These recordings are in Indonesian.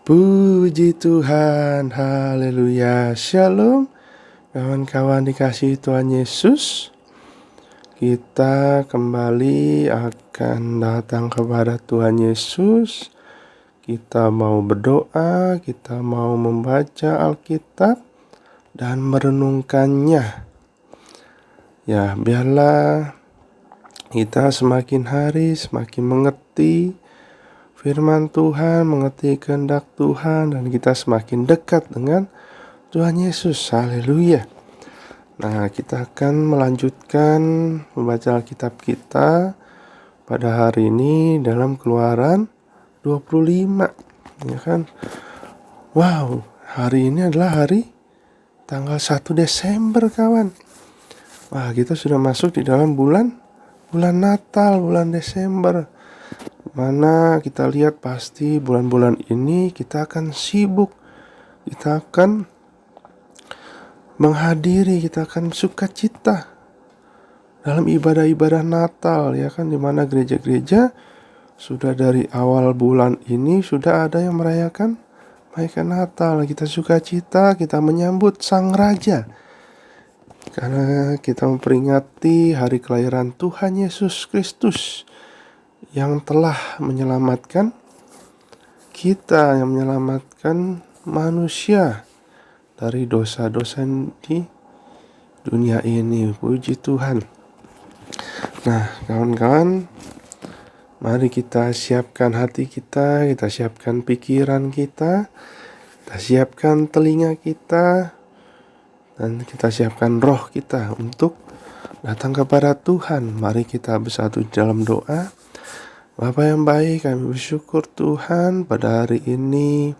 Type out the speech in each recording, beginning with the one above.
Puji Tuhan, haleluya, shalom. Kawan-kawan dikasihi Tuhan Yesus, kita kembali akan datang kepada Tuhan Yesus. Kita mau berdoa, kita mau membaca Alkitab dan merenungkannya. Ya, biarlah kita semakin hari semakin mengerti firman Tuhan, mengerti kehendak Tuhan, dan kita semakin dekat dengan Tuhan Yesus. Haleluya. Nah, kita akan melanjutkan membaca Alkitab kita pada hari ini dalam Keluaran 25. Ya kan? Wow, hari ini adalah hari tanggal 1 Desember, kawan. Wah, kita sudah masuk di dalam bulan Natal, bulan Desember. Mana kita lihat pasti bulan-bulan ini kita akan sibuk, kita akan menghadiri, kita akan sukacita dalam ibadah-ibadah Natal, ya kan, dimana gereja-gereja sudah dari awal bulan ini sudah ada yang merayakan Natal. Kita sukacita, kita menyambut Sang Raja karena kita memperingati hari kelahiran Tuhan Yesus Kristus yang telah menyelamatkan kita, yang menyelamatkan manusia dari dosa-dosa di dunia ini. Puji Tuhan. Nah, kawan-kawan, mari kita siapkan hati kita siapkan pikiran kita siapkan telinga kita, dan kita siapkan roh kita untuk datang kepada Tuhan. Mari kita bersatu dalam doa. Bapa yang baik, kami bersyukur Tuhan pada hari ini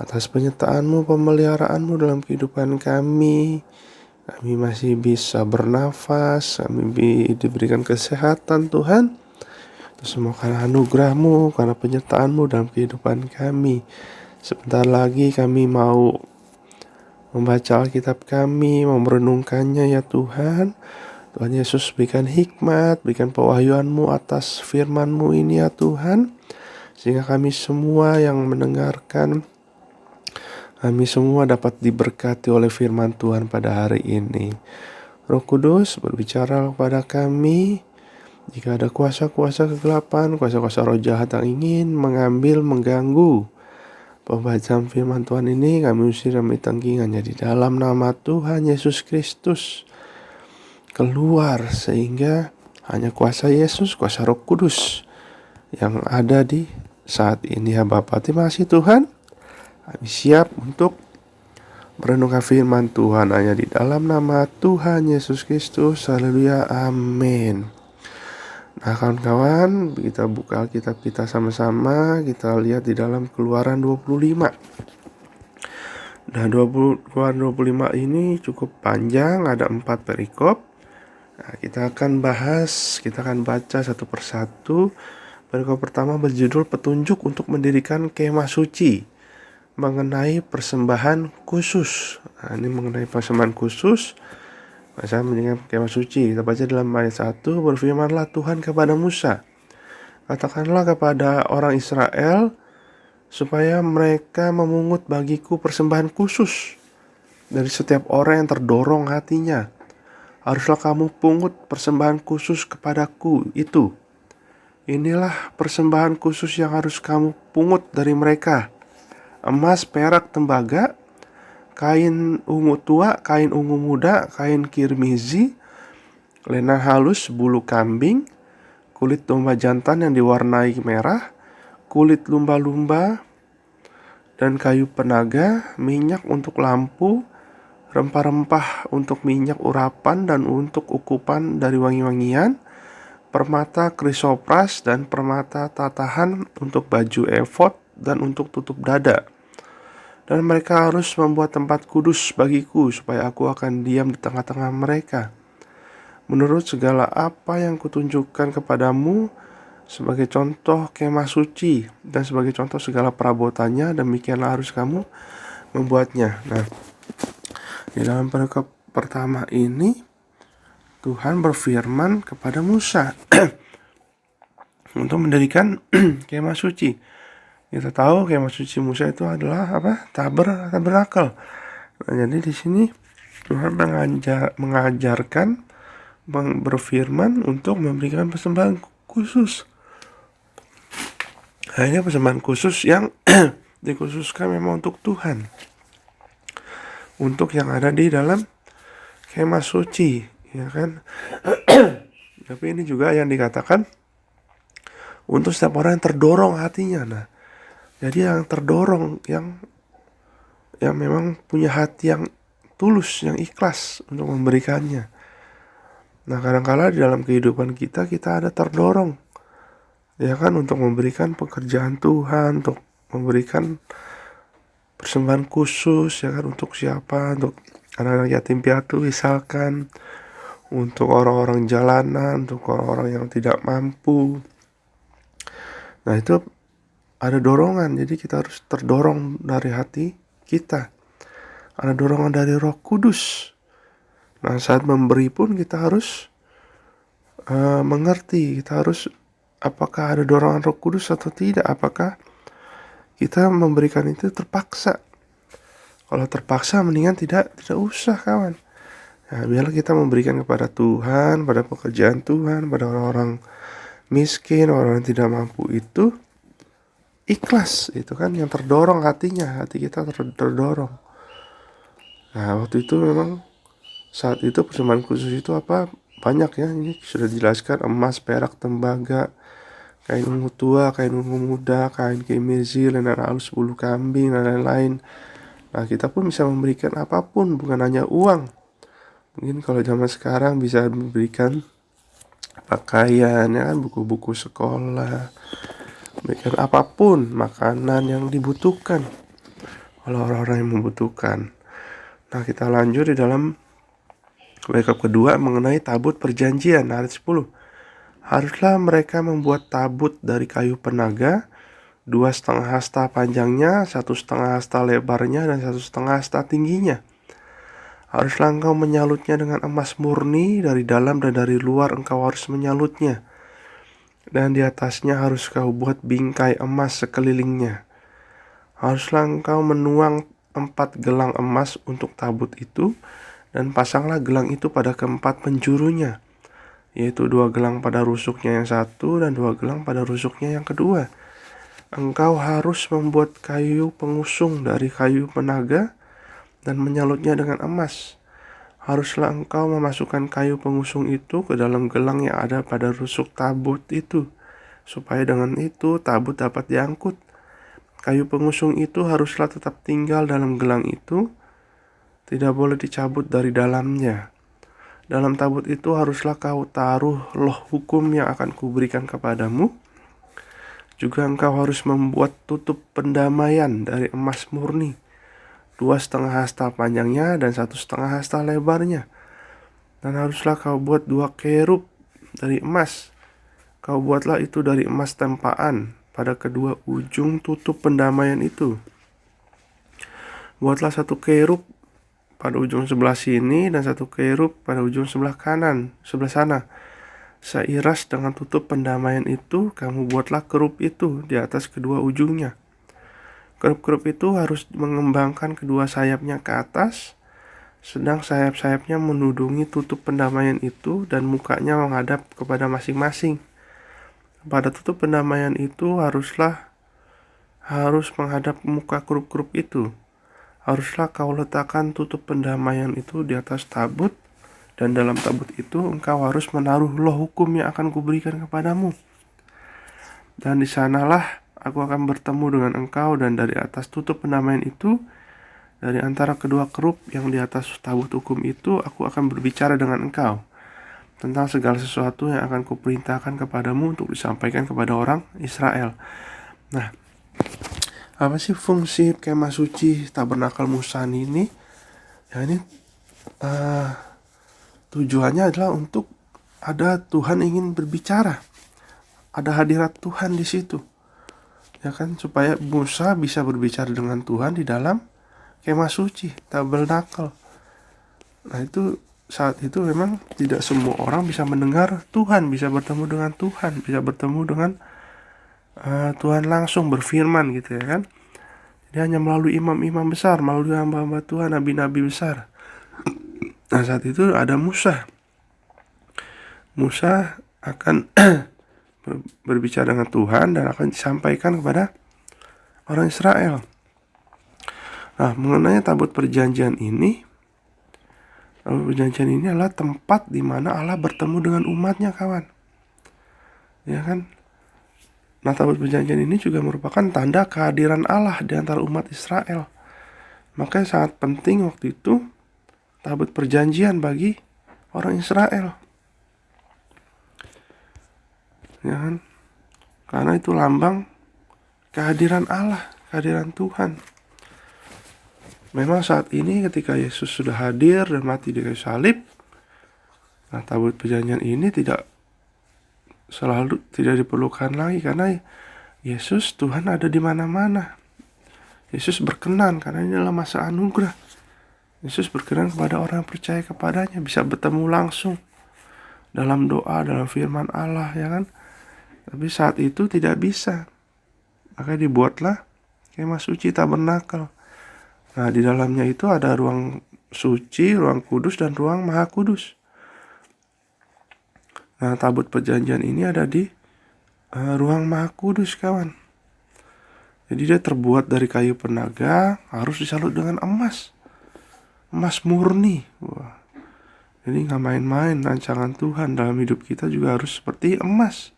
atas penyertaan-Mu, pemeliharaanmu dalam kehidupan kami. Kami masih bisa bernafas, kami diberikan kesehatan Tuhan. Itu semua karena anugerah-Mu, karena penyertaan-Mu dalam kehidupan kami. Sebentar lagi kami mau membaca Alkitab kami, mau merenungkannya ya Tuhan. Tuhan Yesus, berikan hikmat, berikan pewahyuan-Mu atas firman-Mu ini ya Tuhan, sehingga kami semua yang mendengarkan, kami semua dapat diberkati oleh firman Tuhan pada hari ini. Roh Kudus, berbicara kepada kami. Jika ada kuasa-kuasa kegelapan, kuasa-kuasa roh jahat yang ingin mengambil, mengganggu pembacaan firman Tuhan ini, kami usir dan tangkingannya di dalam nama Tuhan Yesus Kristus. Keluar, sehingga hanya kuasa Yesus, kuasa Roh Kudus yang ada di saat ini ya Bapa. Terima kasih Tuhan. Kami siap untuk merenungkan firman Tuhan hanya di dalam nama Tuhan Yesus Kristus. Haleluya, amin. Nah, kawan-kawan, kita buka Alkitab kita sama-sama. Kita lihat di dalam Keluaran 25. Nah, Keluaran 25 ini cukup panjang, ada 4 perikop. Nah, kita akan bahas, kita akan baca satu persatu. Perikop pertama berjudul Petunjuk untuk Mendirikan Kemah Suci, mengenai persembahan khusus. Nah, ini mengenai persembahan khusus, masa mendirikan Kemah Suci. Kita baca dalam ayat 1, berfirmanlah Tuhan kepada Musa, katakanlah kepada orang Israel, supaya mereka memungut bagiku persembahan khusus dari setiap orang yang terdorong hatinya. Haruslah kamu pungut persembahan khusus kepadaku itu. Inilah persembahan khusus yang harus kamu pungut dari mereka: emas, perak, tembaga, kain ungu tua, kain ungu muda, kain kirmizi, lena halus, bulu kambing, kulit domba jantan yang diwarnai merah, kulit lumba-lumba, dan kayu penaga, minyak untuk lampu, rempah-rempah untuk minyak urapan dan untuk ukupan dari wangi-wangian, permata krisopras dan permata tatahan untuk baju efod dan untuk tutup dada. Dan mereka harus membuat tempat kudus bagiku, supaya aku akan diam di tengah-tengah mereka. Menurut segala apa yang kutunjukkan kepadamu sebagai contoh kemah suci dan sebagai contoh segala perabotannya, demikianlah harus kamu membuatnya. Nah, di dalam perikop pertama ini Tuhan berfirman kepada Musa untuk mendirikan kemah suci. Kita tahu kemah suci Musa itu adalah apa? Tabernakel. Nah, jadi di sini Tuhan mengajarkan, berfirman untuk memberikan persembahan khusus. Hanya persembahan khusus yang dikhususkan memang untuk Tuhan, untuk yang ada di dalam kemah suci, ya kan? Tapi ini juga yang dikatakan untuk setiap orang yang terdorong hatinya. Nah, jadi yang terdorong, yang memang punya hati yang tulus, yang ikhlas untuk memberikannya. Nah, kadang-kala di dalam kehidupan kita ada terdorong, ya kan, untuk memberikan pekerjaan Tuhan, untuk memberikan persembahan khusus, ya kan, untuk siapa? Untuk anak-anak yatim piatu misalkan, untuk orang-orang jalanan, untuk orang-orang yang tidak mampu. Nah, itu ada dorongan, jadi kita harus terdorong dari hati kita. Ada dorongan dari Roh Kudus. Nah, saat memberi pun kita harus mengerti, kita harus, apakah ada dorongan Roh Kudus atau tidak, apakah kita memberikan itu terpaksa. Kalau terpaksa mendingan tidak usah, kawan. Nah, biarlah kita memberikan kepada Tuhan, pada pekerjaan Tuhan, pada orang-orang miskin, orang yang tidak mampu itu ikhlas, itu kan yang terdorong hatinya, hati kita terdorong. Nah, waktu itu memang saat itu persembahan khusus itu apa? Banyak ya, ini sudah dijelaskan: emas, perak, tembaga, kain ungu tua, kain ungu muda, kain kemizil, dan halus bulu kambing, dan lain-lain. Nah, kita pun bisa memberikan apapun, bukan hanya uang. Mungkin kalau zaman sekarang bisa memberikan pakaian, ya kan, buku-buku sekolah, memberikan apapun, makanan yang dibutuhkan oleh orang-orang yang membutuhkan. Nah, kita lanjut di dalam backup kedua mengenai tabut perjanjian, ayat 10. Haruslah mereka membuat tabut dari kayu penaga, 2,5 hasta panjangnya, 1,5 hasta lebarnya, dan 1,5 hasta tingginya. Haruslah engkau menyalutnya dengan emas murni, dari dalam dan dari luar engkau harus menyalutnya. Dan di atasnya harus kau buat bingkai emas sekelilingnya. Haruslah engkau menuang 4 gelang emas untuk tabut itu, dan pasanglah gelang itu pada keempat penjurunya, yaitu 2 gelang pada rusuknya yang satu, dan 2 gelang pada rusuknya yang kedua. Engkau harus membuat kayu pengusung dari kayu penaga, dan menyalutnya dengan emas. Haruslah engkau memasukkan kayu pengusung itu ke dalam gelang yang ada pada rusuk tabut itu, supaya dengan itu tabut dapat diangkut. Kayu pengusung itu haruslah tetap tinggal dalam gelang itu, tidak boleh dicabut dari dalamnya. Dalam tabut itu haruslah kau taruh loh hukum yang akan kuberikan kepadamu. Juga engkau harus membuat tutup pendamaian dari emas murni, 2,5 hasta panjangnya dan 1,5 hasta lebarnya. Dan haruslah kau buat 2 kerub dari emas. Kau buatlah itu dari emas tempaan pada kedua ujung tutup pendamaian itu. Buatlah 1 kerub pada ujung sebelah sini dan 1 kerub pada ujung sebelah kanan, sebelah sana. Seiras dengan tutup pendamaian itu, kamu buatlah kerub itu di atas kedua ujungnya. Kerub-kerub itu harus mengembangkan kedua sayapnya ke atas, sedang sayap-sayapnya menudungi tutup pendamaian itu dan mukanya menghadap kepada masing-masing. Pada tutup pendamaian itu harus menghadap muka kerub-kerub itu. Haruslah kau letakkan tutup pendamaian itu di atas tabut, dan dalam tabut itu engkau harus menaruh loh hukum yang akan kuberikan kepadamu. Dan di sanalah aku akan bertemu dengan engkau, dan dari atas tutup pendamaian itu, dari antara kedua kerub yang di atas tabut hukum itu, aku akan berbicara dengan engkau tentang segala sesuatu yang akan kuperintahkan kepadamu untuk disampaikan kepada orang Israel. Nah, apa sih fungsi kemah suci tabernakel Musa ini? Ya, ini tujuannya adalah untuk ada Tuhan ingin berbicara, ada hadirat Tuhan di situ, ya kan, supaya Musa bisa berbicara dengan Tuhan di dalam kemah suci tabernakel. Nah, itu saat itu memang tidak semua orang bisa mendengar Tuhan, bisa bertemu dengan Tuhan, bisa bertemu dengan Tuhan langsung berfirman gitu ya kan. Dia hanya melalui imam-imam besar, melalui hamba-hamba Tuhan, nabi-nabi besar. Nah saat itu ada Musa. Musa akan berbicara dengan Tuhan dan akan disampaikan kepada orang Israel. Nah mengenai tabut perjanjian ini adalah tempat di mana Allah bertemu dengan umatnya, kawan. Ya kan? Nah, tabut perjanjian ini juga merupakan tanda kehadiran Allah di antara umat Israel. Makanya sangat penting waktu itu tabut perjanjian bagi orang Israel. Ya kan? Karena itu lambang kehadiran Allah, kehadiran Tuhan. Memang saat ini ketika Yesus sudah hadir dan mati di kayu salib, nah tabut perjanjian ini tidak diperlukan lagi karena Yesus Tuhan ada di mana-mana. Yesus berkenan karena ini adalah masa anugerah. Yesus berkenan kepada orang yang percaya kepadanya, bisa bertemu langsung dalam doa, dalam firman Allah, ya kan? Tapi saat itu tidak bisa. Maka dibuatlah kemah suci tabernakel. Nah, di dalamnya itu ada ruang suci, ruang kudus, dan ruang maha kudus. Nah, tabut perjanjian ini ada di ruang maha kudus, kawan. Jadi dia terbuat dari kayu penaga, harus disalut dengan emas. Emas murni. Wah. Jadi gak main-main, rancangan Tuhan dalam hidup kita juga harus seperti emas.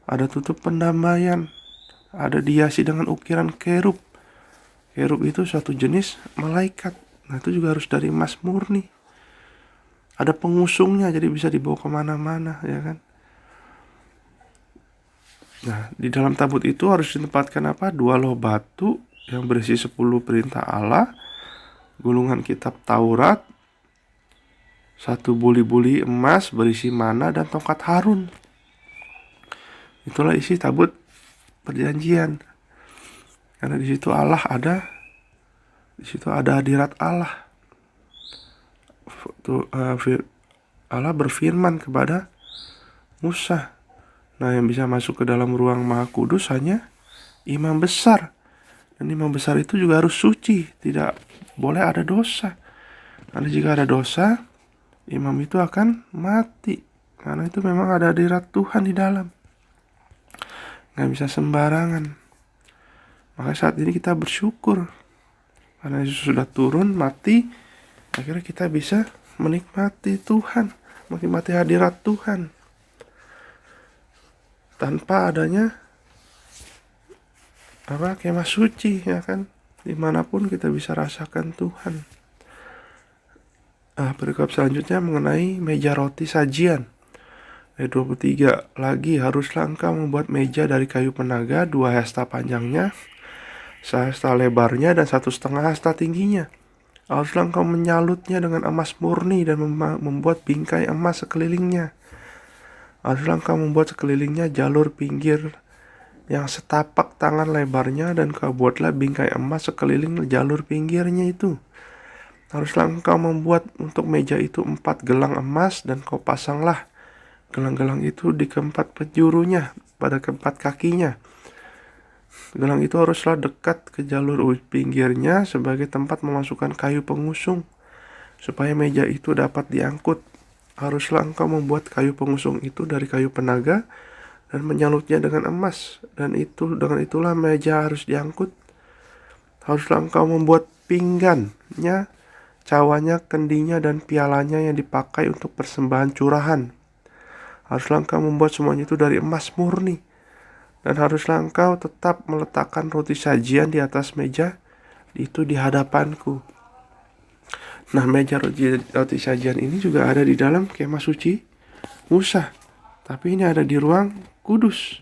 Ada tutup pendamaian, ada dihiasi dengan ukiran kerub. Kerub itu suatu jenis malaikat. Nah itu juga harus dari emas murni. Ada pengusungnya, jadi bisa dibawa kemana-mana, ya kan. Nah di dalam tabut itu harus ditempatkan apa? 2 loh batu yang berisi 10 perintah Allah, gulungan kitab Taurat, 1 buli-buli emas berisi mana, dan tongkat Harun. Itulah isi tabut perjanjian. Karena di situ Allah ada, di situ ada hadirat Allah. Allah berfirman kepada Musa. Nah, yang bisa masuk ke dalam ruang maha kudus hanya imam besar. Dan imam besar itu juga harus suci, tidak boleh ada dosa. Karena jika ada dosa, imam itu akan mati. Karena itu memang ada hadirat Tuhan di dalam. Gak bisa sembarangan. Maka saat ini kita bersyukur karena Yesus sudah turun mati, akhirnya kita bisa menikmati Tuhan, menikmati hadirat Tuhan tanpa adanya kemah suci, ya kan. Dimanapun kita bisa rasakan Tuhan. Perikop selanjutnya mengenai meja roti sajian. Ayat 23 lagi, haruslah engkau membuat meja dari kayu penaga, 2 hasta panjangnya, 1 hasta lebarnya, dan 1,5 hasta tingginya. Haruslah engkau menyalutnya dengan emas murni dan membuat bingkai emas sekelilingnya. Haruslah engkau membuat sekelilingnya jalur pinggir yang setapak tangan lebarnya, dan kau buatlah bingkai emas sekeliling jalur pinggirnya itu. Haruslah engkau membuat untuk meja itu 4 gelang emas, dan kau pasanglah gelang-gelang itu di keempat penjurunya, pada keempat kakinya. Gelang itu haruslah dekat ke jalur pinggirnya sebagai tempat memasukkan kayu pengusung, supaya meja itu dapat diangkut. Haruslah engkau membuat kayu pengusung itu dari kayu penaga dan menyalutnya dengan emas, dan dengan itulah meja harus diangkut. Haruslah engkau membuat pinggannya, cawanya, kendinya, dan pialanya yang dipakai untuk persembahan curahan. Haruslah engkau membuat semuanya itu dari emas murni. Dan haruslah engkau tetap meletakkan roti sajian di atas meja itu di hadapanku. Nah, meja roti sajian ini juga ada di dalam kemah suci Musa. Tapi ini ada di ruang kudus.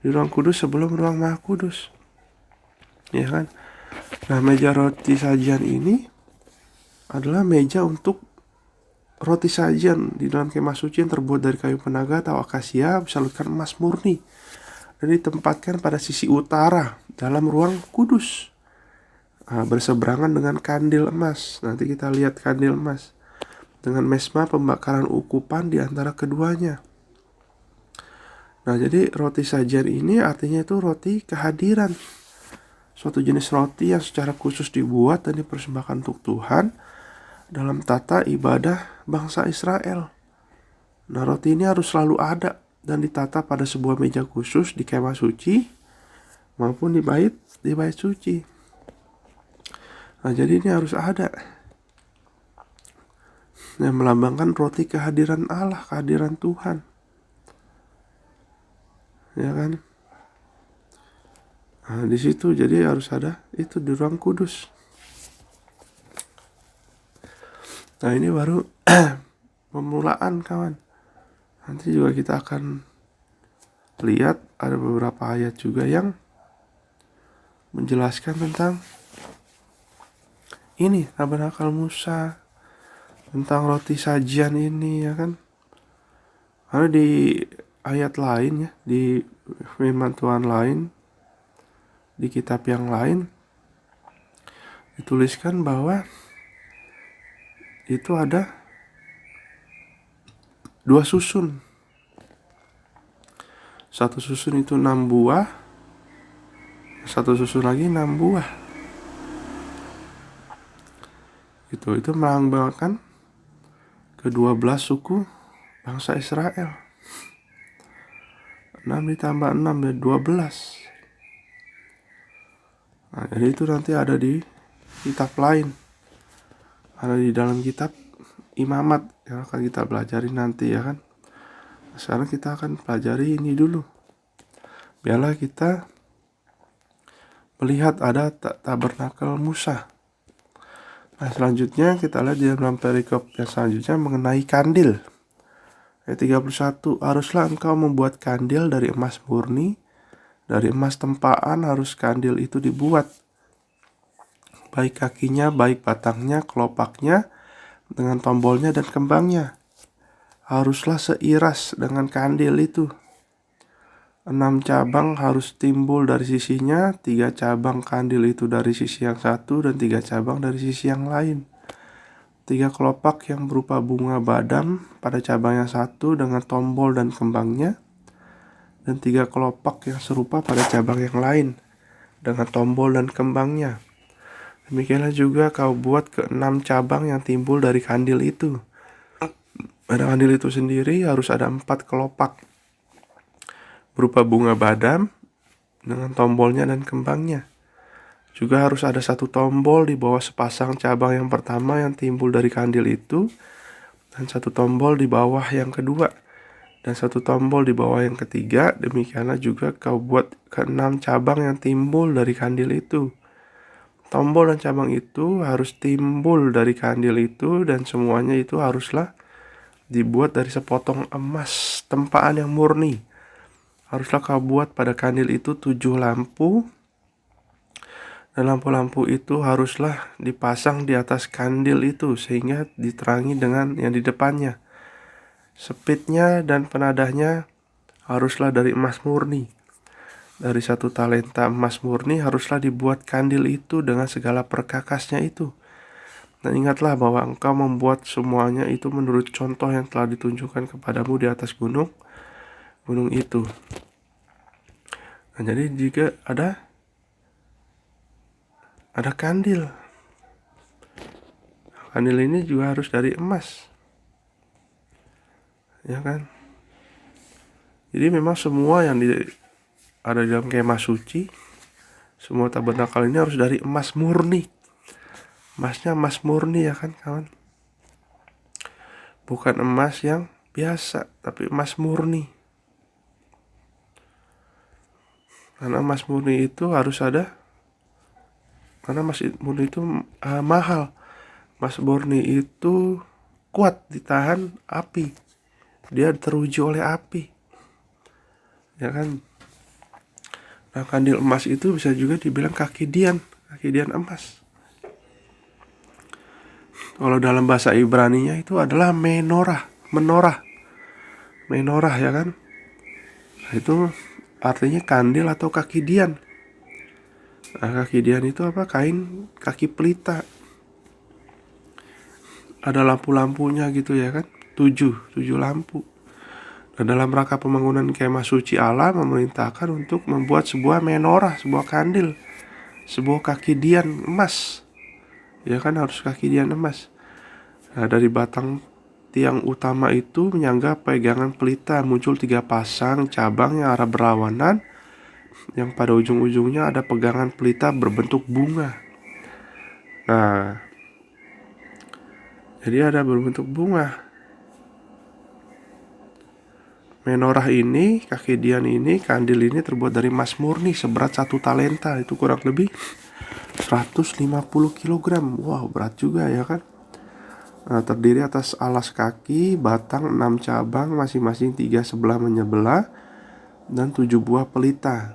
Di ruang kudus sebelum ruang maha kudus. Ya kan? Nah, meja roti sajian ini adalah meja untuk roti sajian di dalam kemah suci yang terbuat dari kayu penaga atau akasia, disalurkan emas murni, dan ditempatkan pada sisi utara dalam ruang kudus, berseberangan dengan kandil emas. Nanti kita lihat kandil emas dengan mesbah pembakaran ukupan di antara keduanya. Nah, jadi roti sajian ini artinya itu roti kehadiran. Suatu jenis roti yang secara khusus dibuat dan dipersembahkan untuk Tuhan dalam tata ibadah bangsa Israel. Nah, roti ini harus selalu ada dan ditata pada sebuah meja khusus di kemah suci maupun di bait suci. Nah, jadi ini harus ada. Yang melambangkan roti kehadiran Allah, kehadiran Tuhan. Ya kan? Nah, di situ jadi harus ada itu di ruang kudus. Nah, ini baru pemulaan, kawan. Nanti juga kita akan lihat ada beberapa ayat juga yang menjelaskan tentang ini tabernakel Musa, tentang roti sajian ini, ya kan. Karena di ayat lain ya, di firman Tuhan lain, di kitab yang lain dituliskan bahwa itu ada 2 susun. Satu susun itu 6 buah, satu susun lagi 6 buah. Itu melambangkan ke-12 suku bangsa Israel. 6 ditambah 6 ya 12. Nah, jadi itu nanti ada di kitab lain. Ada di dalam kitab Imamat yang akan kita pelajari nanti, ya kan. Sekarang kita akan pelajari ini dulu. Biarlah kita melihat ada tabernakel Musa. Nah, selanjutnya kita lihat di dalam perikop yang selanjutnya mengenai kandil. Ayat 31, haruslah engkau membuat kandil dari emas murni, dari emas tempaan harus kandil itu dibuat. Baik kakinya, baik batangnya, kelopaknya, dengan tombolnya dan kembangnya. Haruslah seiras dengan kandil itu. 6 cabang harus timbul dari sisinya, 3 cabang kandil itu dari sisi yang satu, dan 3 cabang dari sisi yang lain. 3 kelopak yang berupa bunga badam pada cabang yang satu dengan tombol dan kembangnya, dan 3 kelopak yang serupa pada cabang yang lain dengan tombol dan kembangnya. Demikianlah juga kau buat ke-6 cabang yang timbul dari kandil itu. Pada kandil itu sendiri harus ada 4 kelopak berupa bunga badam dengan tombolnya dan kembangnya. Juga harus ada 1 tombol di bawah sepasang cabang yang pertama yang timbul dari kandil itu, dan 1 tombol di bawah yang kedua, dan 1 tombol di bawah yang ketiga. Demikianlah juga kau buat ke-6 cabang yang timbul dari kandil itu. Tombol dan cabang itu harus timbul dari kandil itu, dan semuanya itu haruslah dibuat dari sepotong emas tempaan yang murni. Haruslah kau buat pada kandil itu 7 lampu, dan lampu-lampu itu haruslah dipasang di atas kandil itu sehingga diterangi dengan yang di depannya. Sepitnya dan penadahnya haruslah dari emas murni. Dari 1 talenta emas murni haruslah dibuat kandil itu dengan segala perkakasnya itu. Dan ingatlah bahwa engkau membuat semuanya itu menurut contoh yang telah ditunjukkan kepadamu di atas gunung itu. Nah, jadi juga ada kandil. Kandil ini juga harus dari emas, ya kan. Jadi memang semua yang ada di dalam kemah suci, semua tabernakel ini harus dari emas murni. Emasnya emas murni, ya kan kawan. Bukan emas yang biasa, tapi emas murni. Karena emas murni itu harus ada, karena emas murni itu mahal. Emas murni itu kuat ditahan api, dia teruji oleh api, ya kan. Nah, kandil emas itu bisa juga dibilang kaki dian emas. Kalau dalam bahasa Ibrani-nya itu adalah menorah, ya kan. Nah, itu artinya kandil atau kaki dian. Nah, kaki dian itu apa? Kain kaki pelita. Ada lampu-lampunya gitu, ya kan. 7 lampu. Dan dalam rangka pembangunan kemah suci, Allah memerintahkan untuk membuat sebuah menorah, sebuah kandil, sebuah kaki dian emas. Ya kan, harus kaki dian emas. Nah, dari batang tiang utama itu menyangga pegangan pelita muncul 3 pasang cabang yang arah berlawanan, yang pada ujung-ujungnya ada pegangan pelita berbentuk bunga. Nah, jadi ada berbentuk bunga. Menorah ini, kaki dian ini, kandil ini terbuat dari emas murni seberat 1 talenta. Itu kurang lebih 150 kg. Wow, berat juga ya kan. Nah, terdiri atas alas kaki, batang, 6 cabang, masing-masing 3 sebelah menyebelah, dan 7 buah pelita.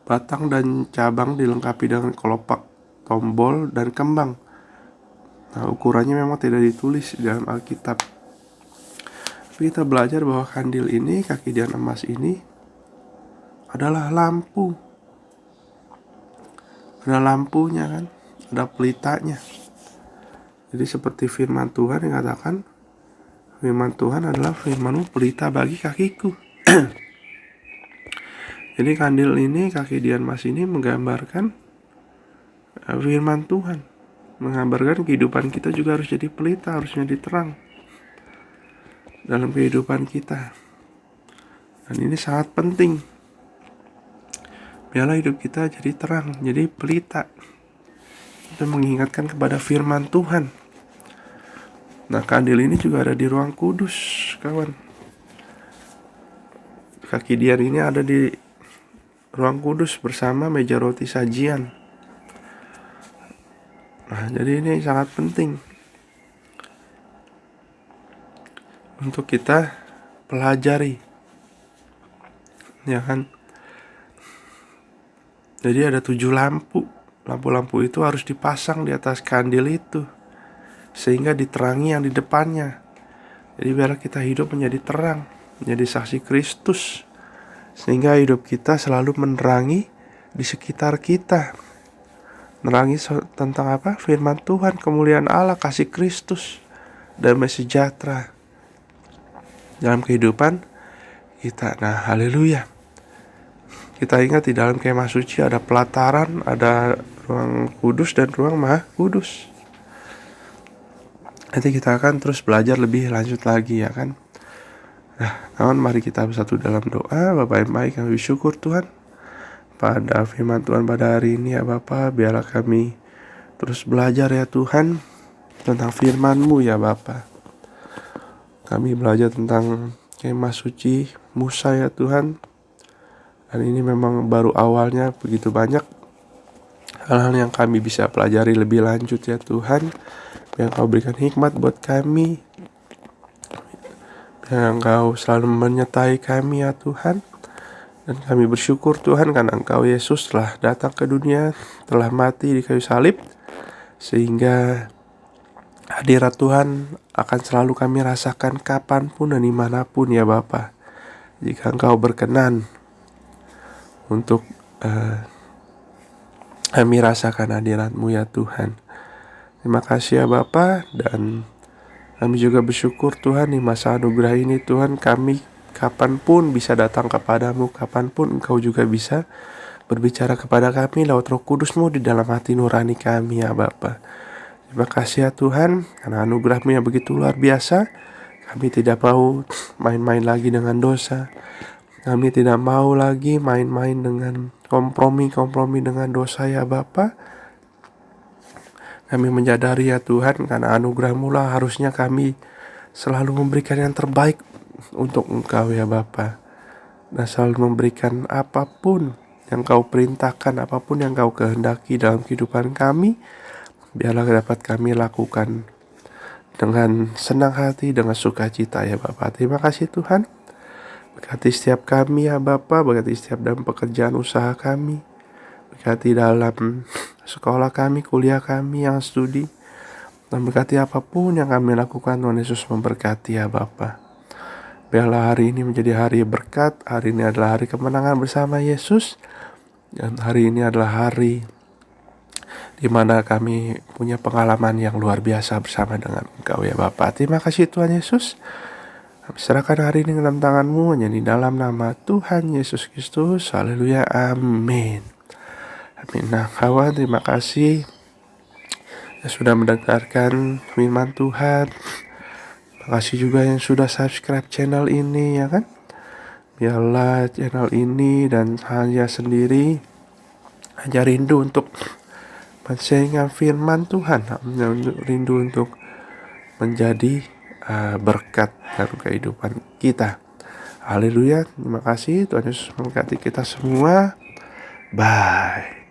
Batang dan cabang dilengkapi dengan kelopak, tombol, dan kembang. Nah, ukurannya memang tidak ditulis di dalam Alkitab. Tapi kita belajar bahwa kandil ini, kaki dian emas ini, adalah lampu. Ada lampunya kan, ada pelitanya. Jadi seperti firman Tuhan yang katakan, firman Tuhan adalah firman-Mu pelita bagi kakiku. Jadi kandil ini, kaki dian emas ini menggambarkan firman Tuhan, menggambarkan kehidupan kita juga harus jadi pelita, harus jadi terang dalam kehidupan kita. Dan ini sangat penting. Biarlah hidup kita jadi terang, jadi pelita. Kita mengingatkan kepada firman Tuhan. Nah, kandil ini juga ada di ruang kudus, kawan. Kaki dian ini ada di ruang kudus bersama meja roti sajian. Nah, jadi ini sangat penting untuk kita pelajari, ya kan. Jadi ada 7 lampu. Lampu-lampu itu harus dipasang di atas kandil itu, sehingga diterangi yang di depannya. Jadi biar kita hidup menjadi terang, menjadi saksi Kristus, sehingga hidup kita selalu menerangi di sekitar kita. Menerangi tentang apa? Firman Tuhan, kemuliaan Allah, kasih Kristus, damai sejahtera dalam kehidupan kita. Nah, haleluya. Kita ingat di dalam kemah suci ada pelataran, ada ruang kudus dan ruang maha kudus. Nanti kita akan terus belajar lebih lanjut lagi, ya kan. Nah, kawan, mari kita bersatu dalam doa. Bapak yang baik, kami bersyukur Tuhan pada firman Tuhan pada hari ini, ya Bapak. Biarlah kami terus belajar, ya Tuhan, tentang firman-Mu, ya Bapak. Kami belajar tentang kemah suci Musa, ya Tuhan. Dan ini memang baru awalnya, begitu banyak hal-hal yang kami bisa pelajari lebih lanjut, ya Tuhan. Biar Engkau berikan hikmat buat kami, biar Engkau selalu menyertai kami, ya Tuhan. Dan kami bersyukur Tuhan karena Engkau Yesus telah datang ke dunia, telah mati di kayu salib, sehingga hadirat Tuhan akan selalu kami rasakan kapanpun dan dimanapun, ya Bapa. Jika Engkau berkenan untuk kami rasakan hadirat-Mu, ya Tuhan. Terima kasih, ya Bapa. Dan kami juga bersyukur Tuhan di masa anugerah ini, Tuhan, kami kapanpun bisa datang kepadamu, kapanpun Engkau juga bisa berbicara kepada kami lewat Roh Kudus-Mu di dalam hati nurani kami, ya Bapa. Terima kasih, ya Tuhan, karena anugerah-Mu yang begitu luar biasa. Kami tidak mau main-main lagi dengan dosa. Kami tidak mau lagi main-main dengan kompromi dengan dosa, ya Bapa. Kami menyadari, ya Tuhan, karena anugerah-Mu lah harusnya kami selalu memberikan yang terbaik untuk Engkau, ya Bapa. Dan selalu memberikan apapun yang Kau perintahkan, apapun yang Kau kehendaki dalam kehidupan kami, biarlah dapat kami lakukan dengan senang hati, dengan sukacita, ya Bapa. Terima kasih Tuhan. Berkati setiap kami, ya Bapa. Berkati setiap dalam pekerjaan usaha kami. Berkati dalam sekolah kami, kuliah kami yang studi. Dan berkati apapun yang kami lakukan, Tuhan Yesus memberkati, ya Bapa. Biarlah hari ini menjadi hari berkat. Hari ini adalah hari kemenangan bersama Yesus. Dan hari ini adalah hari di mana kami punya pengalaman yang luar biasa bersama dengan Engkau, ya Bapa. Terima kasih Tuhan Yesus. Kami serahkan hari ini ke dalam tangan-Mu, hanya di dalam nama Tuhan Yesus Kristus. Haleluya, amin. Amin. Nah kawan, terima kasih yang sudah mendengarkan firman Tuhan. Makasih juga yang sudah subscribe channel ini, ya kan. Biarlah channel ini dan saya sendiri hanya rindu untuk men-sharingkan firman Tuhan, rindu untuk menjadi berkat dalam kehidupan kita. Haleluya, terima kasih. Tuhan Yesus memberkati kita semua. Bye.